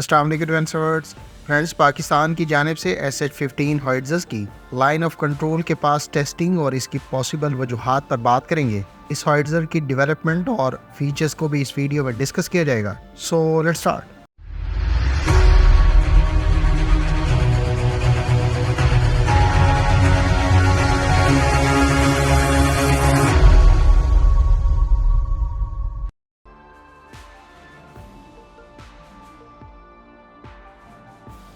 السلام علیکم فرینڈز، پاکستان کی جانب سے SH-15 ہوائٹزرز کی لائن آف کنٹرول کے پاس ٹیسٹنگ اور اس کی پاسبل وجوہات پر بات کریں گے۔ اس ہوائٹزر کی ڈیولپمنٹ اور فیچرز کو بھی اس ویڈیو میں ڈسکس کیا جائے گا۔ So let's start.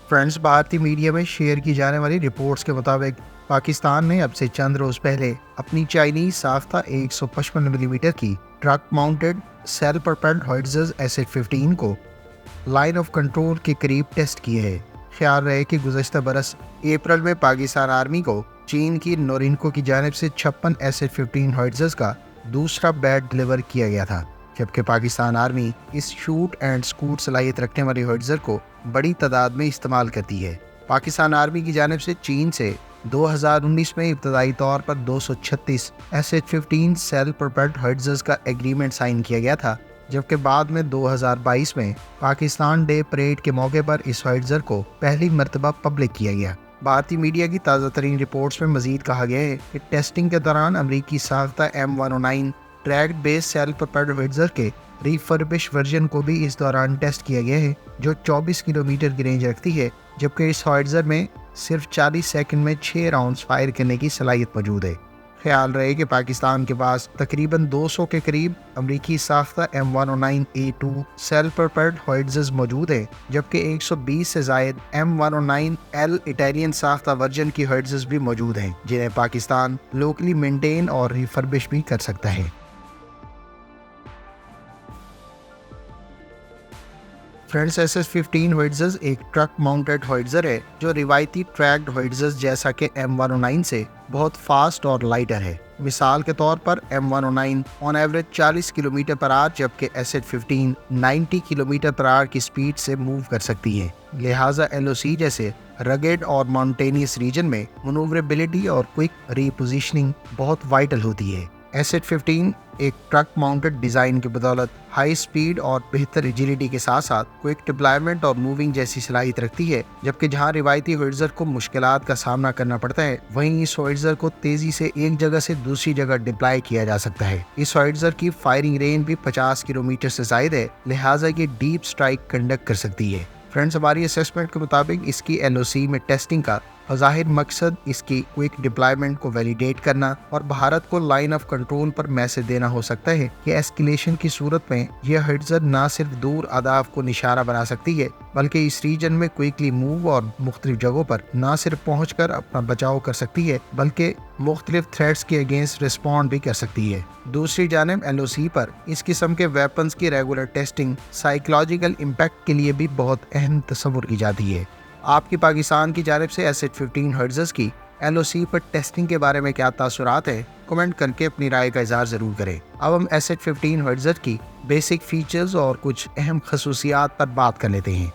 فرینڈز، بھارتی میڈیا میں شیئر کی جانے والی رپورٹس کے مطابق پاکستان نے اب سے چند روز پہلے اپنی چائنیز ساختہ 155 ملی میٹر کی truck mounted self propelled howitzers SH-15 کو لائن آف کنٹرول کے قریب ٹیسٹ کیے ہیں۔ خیال رہے کہ گزشتہ برس اپریل میں پاکستان آرمی کو چین کی نورینکو کی جانب سے 56 SH-15 ہوائٹزرز کا دوسرا بیٹ ڈلیور کیا گیا تھا، جبکہ پاکستان آرمی اس شوٹ اینڈ سکوٹ صلاحیت رکھنے والی ہوائٹزر کو بڑی تعداد میں استعمال کرتی ہے۔ پاکستان آرمی کی جانب سے چین سے 2019 میں ابتدائی طور پر 236 SH-15 سیل پروپیلڈ ہوائٹزرز کا ایگریمنٹ سائن کیا گیا تھا، جبکہ بعد میں 2022 میں پاکستان ڈے پریڈ کے موقع پر اس ہوائٹزر کو پہلی مرتبہ پبلک کیا گیا۔ بھارتی میڈیا کی تازہ ترین رپورٹس میں مزید کہا گیا ہے کہ ٹیسٹنگ کے دوران امریکی ساختہ M109 ٹریکڈ بیس سیل پروپیلڈ ہوائٹزر کے ریفربش ورژن کو بھی اس دوران ٹیسٹ کیا گیا ہے، جو 24 کلومیٹر کی رینج رکھتی ہے، جبکہ اس ہوائٹزر میں صرف 40 سیکنڈ میں 6 راؤنڈز فائر کرنے کی صلاحیت موجود ہے۔ خیال رہے کہ پاکستان کے پاس تقریباً 200 کے قریب امریکی ساختہ M109A2 سیل پروپیلڈ ہوائٹزرز موجود ہیں، جبکہ 120 سے زائد M109L اٹالین ساختہ ورژن کی ہوائٹزرز بھی موجود ہیں، جنہیں پاکستان لوکلی مینٹین اور ریفربش بھی کر سکتا ہے۔ فرینڈز، SH-15 ہوائٹزرز ایک ٹرک ماؤنٹڈ ہوائٹزر ہے جو روایتی ٹریکڈ ہوائٹزرز جیسا کہ M109 سے بہت فاسٹ اور لائٹر ہے۔ مثال کے طور پر M109 آن ایوریج 40 کلومیٹر پر آور، جبکہ SH-15 90 کلومیٹر پر آور کی سپیڈ سے موو کر سکتی ہے۔ لہٰذا LOC جیسے رگڈ اور ماؤنٹینیس ریجن میں منوربلٹی اور کوئک ری پوزیشننگ بہت وائٹل ہوتی ہے۔ SH-15 ایک ٹرک ماؤنٹڈ ڈیزائن کی بدولت ہائی سپیڈ اور بہتر ایجیلٹی کے ساتھ ساتھ کوئک ڈپلائمنٹ اور موونگ جیسی صلاحیت رکھتی ہے، جبکہ جہاں روایتی ہوائٹزر کو مشکلات کا سامنا کرنا پڑتا ہے، وہیں اس ہوائٹزر کو تیزی سے ایک جگہ سے دوسری جگہ ڈپلائی کیا جا سکتا ہے۔ اس ہوائٹزر کی فائرنگ رینج بھی 50 کلومیٹر سے زائد ہے، لہٰذا یہ ڈیپ سٹرائک کنڈکٹ کر سکتی ہے۔ فرینڈز، ہماری اسیسمنٹ کے مطابق اس کی LOC میں ٹیسٹنگ کا ظاہر مقصد اس کی کوئک ڈپلائمنٹ کو ویلیڈیٹ کرنا اور بھارت کو line of control per message دینا ہو سکتا ہے کہ ایسکیلیشن کی صورت میں یہ ہوائٹزر نہ صرف دور اہداف کو نشانہ بنا سکتی ہے، بلکہ اس ریجن میں کوئکلی موو اور مختلف جگہوں پر نہ صرف پہنچ کر اپنا بچاؤ کر سکتی ہے، بلکہ مختلف تھریٹس کے اگینسٹ رسپونڈ بھی کر سکتی ہے۔ دوسری جانب LOC پر اس قسم کے ویپنز کی ریگولر ٹیسٹنگ سائیکولوجیکل امپیکٹ کے لیے بھی بہت اہم تصور کی جاتی ہے۔ آپ کی پاکستان کی جانب سے SH-15 ہوائٹزرز کی LOC پر ٹیسٹنگ کے بارے میں کیا تاثرات ہیں؟ کمنٹ کر کے اپنی رائے کا اظہار ضرور کریں۔ اب ہم SH-15 ہوائٹزر کی بیسک فیچرز اور کچھ اہم خصوصیات پر بات کر لیتے ہیں۔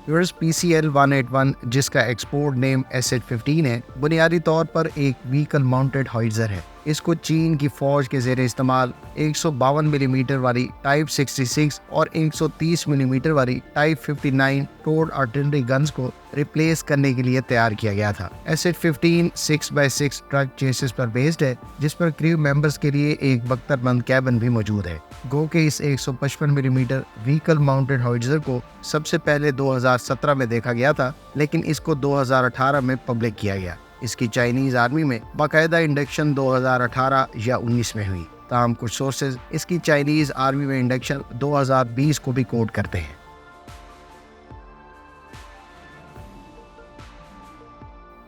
PCL-181 جس کا ایکسپورٹ نیم SH-15 ہے، بنیادی طور پر ایک وہیکل ماؤنٹڈ ہوائٹزر ہے۔ اس کو چین کی فوج کے زیر استعمال 152 ملی میٹر والی ٹائپ 66 اور 130 ملی میٹر والی ٹائپ 59 ٹورڈ آرٹلری گنز کو ریپلیس کرنے کے لیے تیار کیا گیا تھا۔ SH-15 6x6 ٹرک چیسس پر بیسڈ ہے، جس پر کریو ممبرز کے لیے ایک بختر بند کیبن بھی موجود ہے۔ گو کہ اس 155 ملی میٹر وہیکل ماؤنٹڈ ہوائٹزر کو سب سے پہلے 2017 میں دیکھا گیا تھا، لیکن اس کو 2018 میں پبلک کیا گیا۔ اس کی چائنیز آرمی میں باقاعدہ انڈکشن 2018 یا 19 میں ہوئی، تاہم کچھ سورسز اس کی چائنیز آرمی میں انڈکشن 2020 کو بھی کوٹ کرتے ہیں۔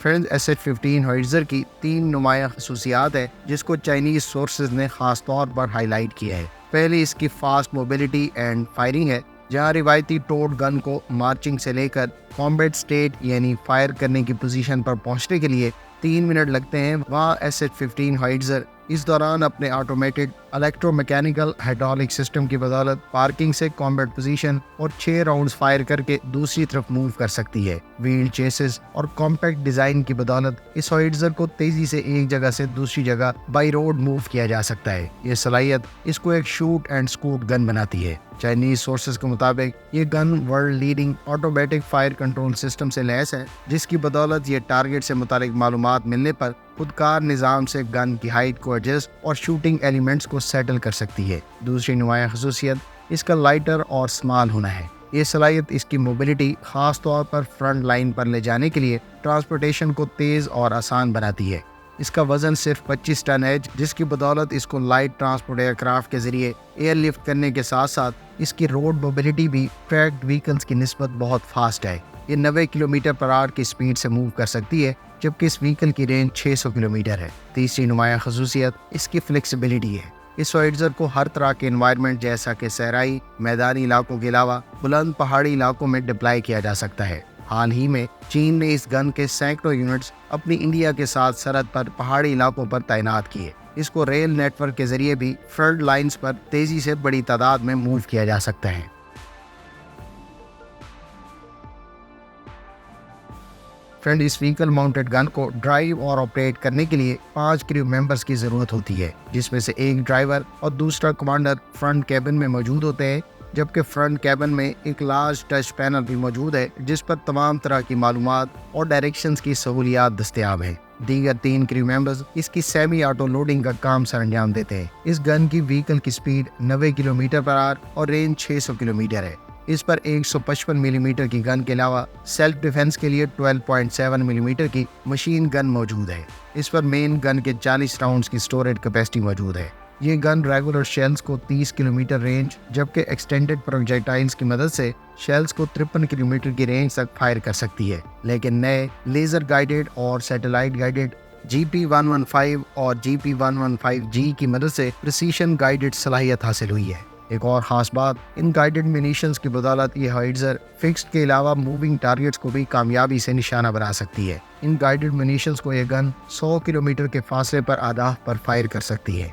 فرینڈز، SH-15 ہوائٹزر کی 3 نمایاں خصوصیات ہیں جس کو چائنیز سورسز نے خاص طور پر ہائی لائٹ کیا ہے۔ پہلی اس کی فاسٹ موبلٹی اینڈ فائرنگ ہے، جہاں روایتی ٹوڈ گن کو مارچنگ سے لے کر کامبیٹ سٹیٹ یعنی فائر کرنے کی پوزیشن پر پہنچنے کے لیے 3 منٹ لگتے ہیں، وہاں SH-15 ہوائٹزر اس دوران اپنے automated electro mechanical hydraulic system کی بدولت پارکنگ سے کامبیٹ پوزیشن اور 6 راؤنڈز فائر کر کے دوسری طرف موو کر سکتی ہے۔ ویل چیسز اور کمپیکٹ ڈیزائن کی بدولت اس ہوئٹزر کو تیزی سے ایک جگہ سے دوسری جگہ بائی روڈ موو کیا جا سکتا ہے۔ یہ صلاحیت اس کو ایک شوٹ اینڈ سکوٹ گن بناتی ہے۔ چائنیز سورسز کے مطابق یہ gun world leading automatic fire control system سے لیس ہے، جس کی بدولت یہ ٹارگٹ سے متعلق معلومات ملنے پر خودکار نظام سے گن کی ہائٹ کو ایڈجسٹ اور شوٹنگ ایلیمنٹس کو سیٹل کر سکتی ہے۔ دوسری نمایاں خصوصیت اس کا لائٹر اور سمال ہونا ہے۔ یہ صلاحیت اس کی موبلٹی خاص طور پر فرنٹ لائن پر لے جانے کے لیے ٹرانسپورٹیشن کو تیز اور آسان بناتی ہے۔ اس کا وزن صرف 25 ٹن ہے، جس کی بدولت اس کو لائٹ ٹرانسپورٹ ایئر کرافٹ کے ذریعے ایئر لفٹ کرنے کے ساتھ ساتھ اس کی روڈ موبلٹی بھی ٹریکڈ وہیکلز کی نسبت بہت فاسٹ ہے۔ یہ 90 کلومیٹر پر آور کی سپیڈ سے موو کر سکتی ہے، جبکہ اس وہیکل کی رینج 600 کلومیٹر ہے۔ تیسری نمایاں خصوصیت اس کی فلیکسیبلٹی ہے۔ اس ہوئٹزر کو ہر طرح کے انوائرمنٹ جیسا کہ صحرائی، میدانی علاقوں کے علاوہ بلند پہاڑی علاقوں میں ڈپلائی کیا جا سکتا ہے۔ حال ہی میں چین نے اس گن کے سینکڑوں یونٹس اپنی انڈیا کے ساتھ سرحد پر پہاڑی علاقوں پر تعینات کیے۔ اس کو ریل نیٹ ورک کے ذریعے بھی فرنٹ لائنز پر تیزی سے بڑی تعداد میں موو کیا جا سکتا ہے۔ فرینڈ، اس وہیکل ماؤنٹڈ گن کو ڈرائیو اور آپریٹ کرنے کے لیے 5 کریو ممبرز کی ضرورت ہوتی ہے، جس میں سے ایک ڈرائیور اور دوسرا کمانڈر فرنٹ کیبن میں موجود ہوتے ہیں، جبکہ فرنٹ کیبن میں ایک لارج ٹچ پینل بھی موجود ہے جس پر تمام طرح کی معلومات اور ڈائریکشنز کی سہولیات دستیاب ہیں۔ دیگر 3 کریو ممبرز اس کی سیمی آٹو لوڈنگ کا کام سر انجام دیتے ہیں۔ اس گن کی وہیکل کی سپیڈ 90 کلومیٹر پر آور اور رینج 600 کلومیٹر ہے۔ اس پر 155 ملی میٹر کی گن کے علاوہ سیلف ڈیفنس کے لیے 12.7 ملی میٹر کی مشین گن موجود ہے۔ اس پر مین گن کے 40 راؤنڈز کی سٹوریج کیپیسٹی موجود ہے۔ یہ گن ریگولر شیلز کو 30 کلومیٹر رینج جبکہ ایکسٹینڈڈ پروجیکٹائلز کی مدد سے شیلز کو 53 کلومیٹر کی رینج تک فائر کر سکتی ہے، لیکن نئے لیزر گائیڈڈ اور سیٹلائٹ گائیڈڈ GP115 اور GP115G کی مدد سے پریسیشن گائیڈڈ صلاحیت حاصل ہوئی ہے۔ ایک اور خاص بات، ان گائیڈڈ منیشنز کی بدولت یہ ہوئٹزر فکسڈ کے علاوہ موونگ ٹارگٹس کو بھی کامیابی سے نشانہ بنا سکتی ہے۔ ان گائیڈڈ منیشنز کو یہ گن 100 کلومیٹر کے فاصلے پر اہداف پر فائر کر سکتی ہے۔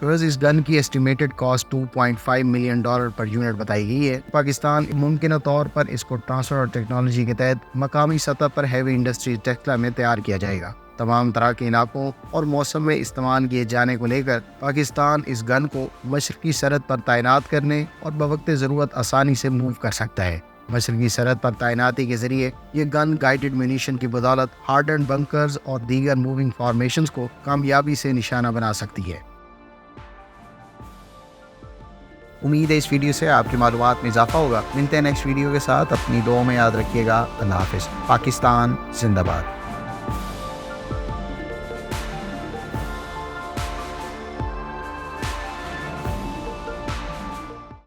اس گن کی estimated cost $2.5 million per unit بتائی گئی ہے۔ پاکستان ممکنہ طور پر اس کو ٹرانسفر اور ٹیکنالوجی کے تحت مقامی سطح پر ہیوی انڈسٹری ٹیکسلا میں تیار کیا جائے گا۔ تمام طرح کے علاقوں اور موسم میں استعمال کیے جانے کو لے کر پاکستان اس گن کو مشرقی سرحد پر تعینات کرنے اور بوقت ضرورت آسانی سے موو کر سکتا ہے۔ مشرقی سرحد پر تعیناتی کے ذریعے یہ گن گائیڈڈ منیشن کی بدولت ہارڈنڈ بنکرز اور دیگر موونگ فارمیشنز کو کامیابی سے نشانہ بنا سکتی ہے۔ امید ہے اس ویڈیو سے آپ کی معلومات میں اضافہ ہوگا۔ ملتے ہیں نیکسٹ ویڈیو کے ساتھ، اپنی دعاؤں میں یاد رکھیے گا۔ اللہ حافظ۔ پاکستان زندہ باد۔